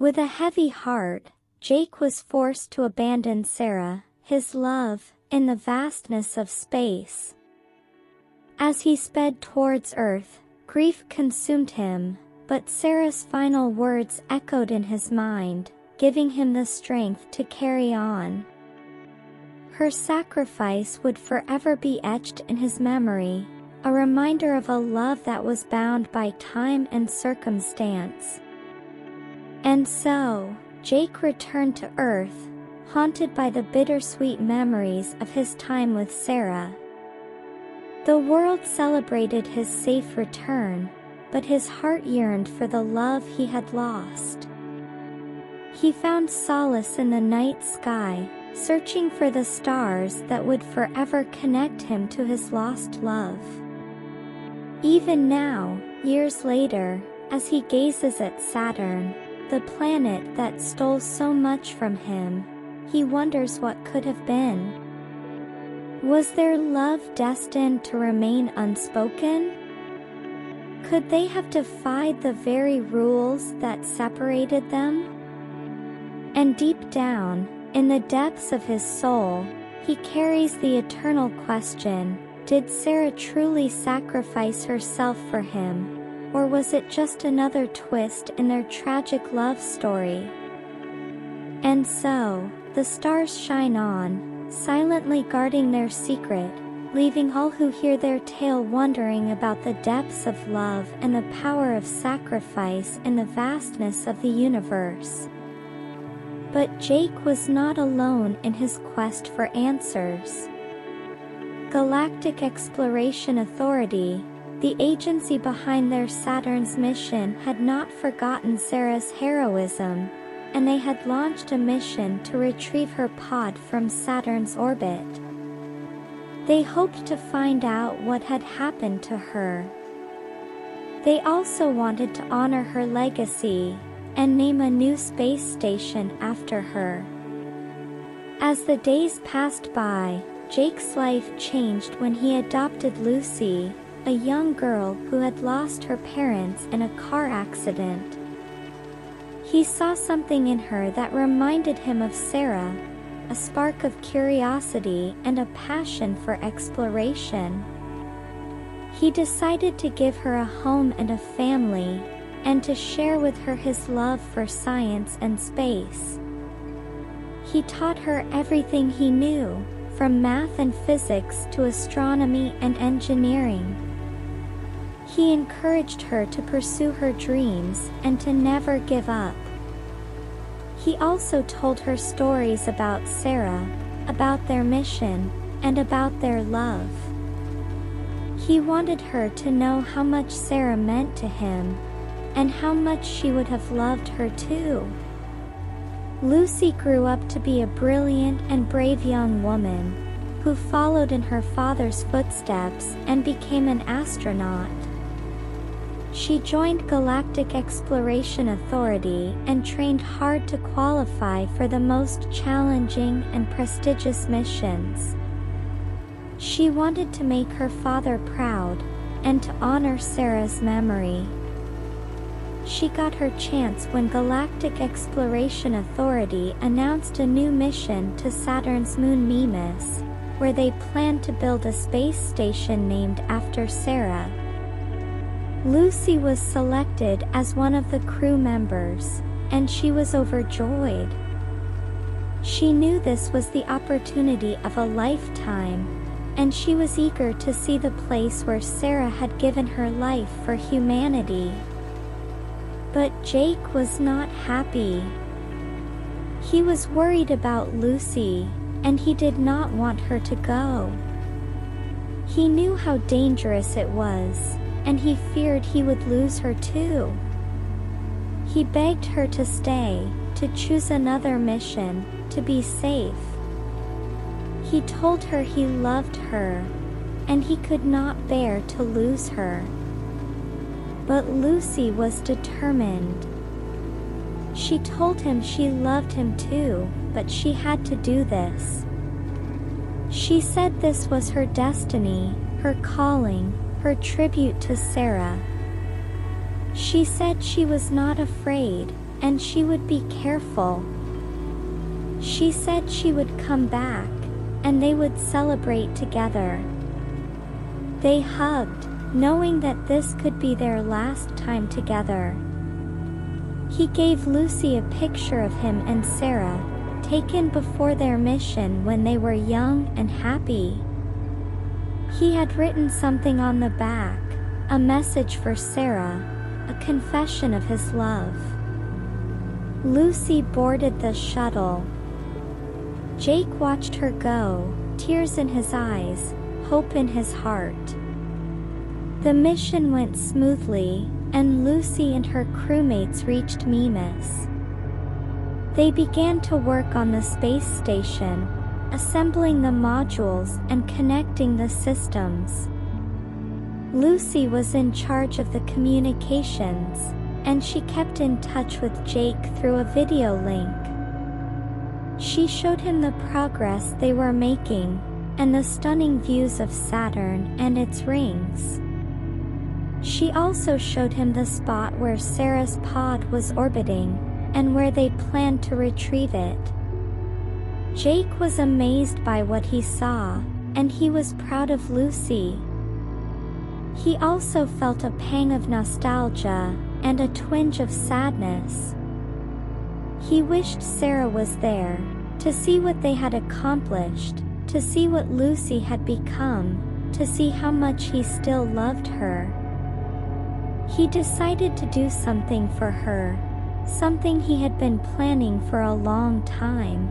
With a heavy heart, Jake was forced to abandon Sarah, his love, in the vastness of space. As he sped towards Earth, grief consumed him, but Sarah's final words echoed in his mind, giving him the strength to carry on. Her sacrifice would forever be etched in his memory, a reminder of a love that was bound by time and circumstance. And so, Jake returned to Earth, haunted by the bittersweet memories of his time with Sarah. The world celebrated his safe return, but his heart yearned for the love he had lost. He found solace in the night sky, searching for the stars that would forever connect him to his lost love. Even now, years later, as he gazes at Saturn, the planet that stole so much from him, he wonders what could have been. Was their love destined to remain unspoken? Could they have defied the very rules that separated them? And deep down, in the depths of his soul, he carries the eternal question, did Sarah truly sacrifice herself for him, or was it just another twist in their tragic love story? And so, the stars shine on, silently guarding their secret, leaving all who hear their tale wondering about the depths of love and the power of sacrifice in the vastness of the universe. But Jake was not alone in his quest for answers. Galactic Exploration Authority, the agency behind their Saturn's mission, had not forgotten Sarah's heroism, and they had launched a mission to retrieve her pod from Saturn's orbit. They hoped to find out what had happened to her. They also wanted to honor her legacy and name a new space station after her. As the days passed by, Jake's life changed when he adopted Lucy, a young girl who had lost her parents in a car accident. He saw something in her that reminded him of Sarah, a spark of curiosity and a passion for exploration. He decided to give her a home and a family, and to share with her his love for science and space. He taught her everything he knew, from math and physics to astronomy and engineering. He encouraged her to pursue her dreams and to never give up. He also told her stories about Sarah, about their mission, and about their love. He wanted her to know how much Sarah meant to him, and how much she would have loved her too. Lucy grew up to be a brilliant and brave young woman, who followed in her father's footsteps and became an astronaut. She joined Galactic Exploration Authority and trained hard to qualify for the most challenging and prestigious missions. She wanted to make her father proud, and to honor Sarah's memory. She got her chance when Galactic Exploration Authority announced a new mission to Saturn's moon Mimas, where they planned to build a space station named after Sarah. Lucy was selected as one of the crew members, and she was overjoyed. She knew this was the opportunity of a lifetime, and she was eager to see the place where Sarah had given her life for humanity. But Jake was not happy. He was worried about Lucy, and he did not want her to go. He knew how dangerous it was, and he feared he would lose her too. He begged her to stay, to choose another mission, to be safe. He told her he loved her, and he could not bear to lose her. But Lucy was determined. She told him she loved him too, but she had to do this. She said this was her destiny, her calling, her tribute to Sarah. She said she was not afraid, and she would be careful. She said she would come back, and they would celebrate together. They hugged, knowing that this could be their last time together. He gave Lucy a picture of him and Sarah, taken before their mission when they were young and happy. He had written something on the back, a message for Sarah, a confession of his love. Lucy boarded the shuttle. Jake watched her go, tears in his eyes, hope in his heart. The mission went smoothly, and Lucy and her crewmates reached Mimas. They began to work on the space station, assembling the modules and connecting the systems. Lucy was in charge of the communications, and she kept in touch with Jake through a video link. She showed him the progress they were making, and the stunning views of Saturn and its rings. She also showed him the spot where Sarah's pod was orbiting, and where they planned to retrieve it. Jake was amazed by what he saw, and he was proud of Lucy. He also felt a pang of nostalgia, and a twinge of sadness. He wished Sarah was there, to see what they had accomplished, to see what Lucy had become, to see how much he still loved her. He decided to do something for her, something he had been planning for a long time.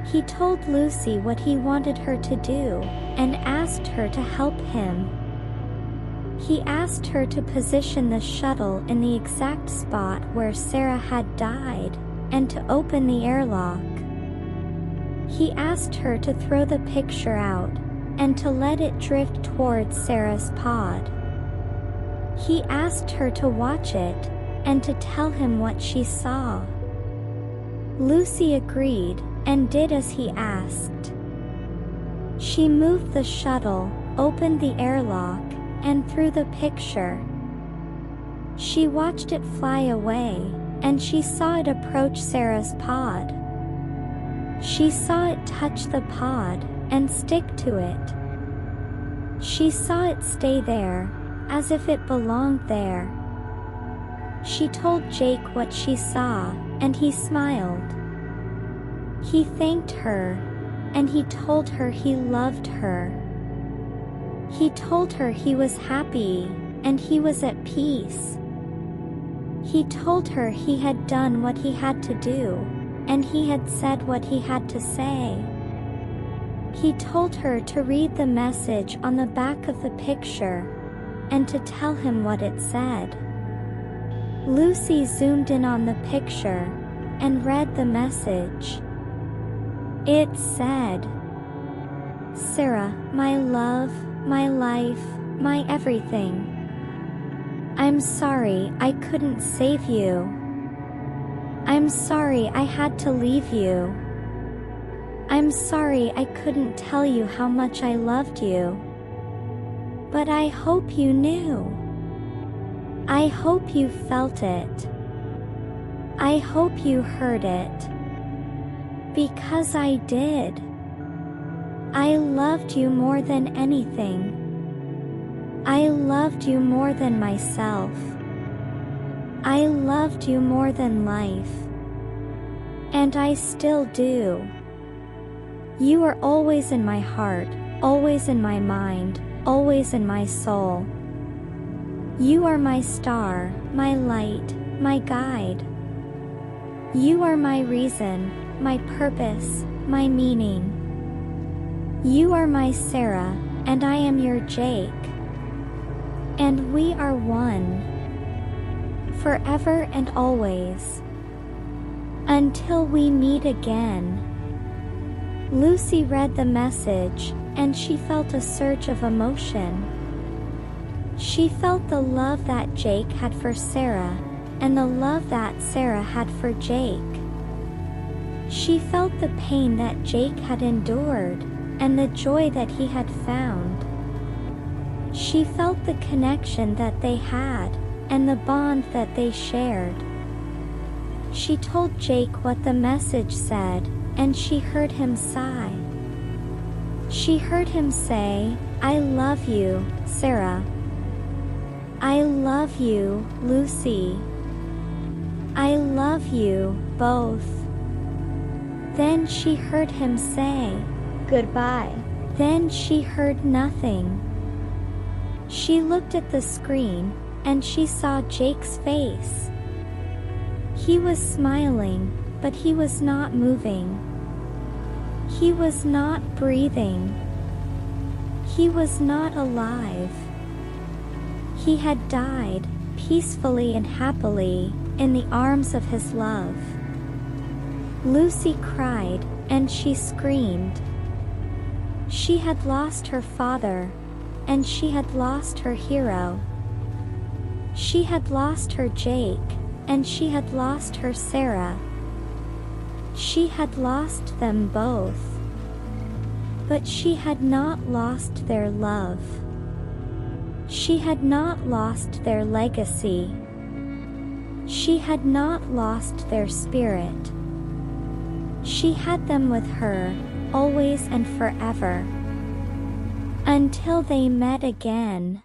He told Lucy what he wanted her to do, and asked her to help him. He asked her to position the shuttle in the exact spot where Sarah had died, and to open the airlock. He asked her to throw the picture out, and to let it drift towards Sarah's pod. He asked her to watch it, and to tell him what she saw. Lucy agreed, and did as he asked. She moved the shuttle, opened the airlock, and threw the picture. She watched it fly away, and she saw it approach Sarah's pod. She saw it touch the pod, and stick to it. She saw it stay there, as if it belonged there. She told Jake what she saw, and he smiled. He thanked her, and he told her he loved her. He told her he was happy, and he was at peace. He told her he had done what he had to do, and he had said what he had to say. He told her to read the message on the back of the picture, and to tell him what it said. Lucy zoomed in on the picture, and read the message. It said, "Sarah, my love, my life, my everything. I'm sorry I couldn't save you. I'm sorry I had to leave you. I'm sorry I couldn't tell you how much I loved you. But I hope you knew. I hope you felt it. I hope you heard it. Because I did. I loved you more than anything. I loved you more than myself. I loved you more than life. And I still do. You are always in my heart, always in my mind, always in my soul. You are my star, my light, my guide. You are my reason, my purpose, my meaning. You are my Sarah, and I am your Jake. And we are one. Forever and always. Until we meet again. Lucy read the message, and she felt a surge of emotion. She felt the love that Jake had for Sarah, and the love that Sarah had for Jake. She felt the pain that Jake had endured, and the joy that he had found. She felt the connection that they had, and the bond that they shared. She told Jake what the message said, and she heard him sigh. She heard him say, "I love you, Sarah. I love you, Lucy. I love you, both." Then she heard him say, "Goodbye." Then she heard nothing. She looked at the screen, and she saw Jake's face. He was smiling, but he was not moving. He was not breathing. He was not alive. He had died, peacefully and happily, in the arms of his love. Lucy cried, and she screamed. She had lost her father, and she had lost her hero. She had lost her Jake, and she had lost her Sarah. She had lost them both. But she had not lost their love. She had not lost their legacy. She had not lost their spirit. She had them with her, always and forever. Until they met again.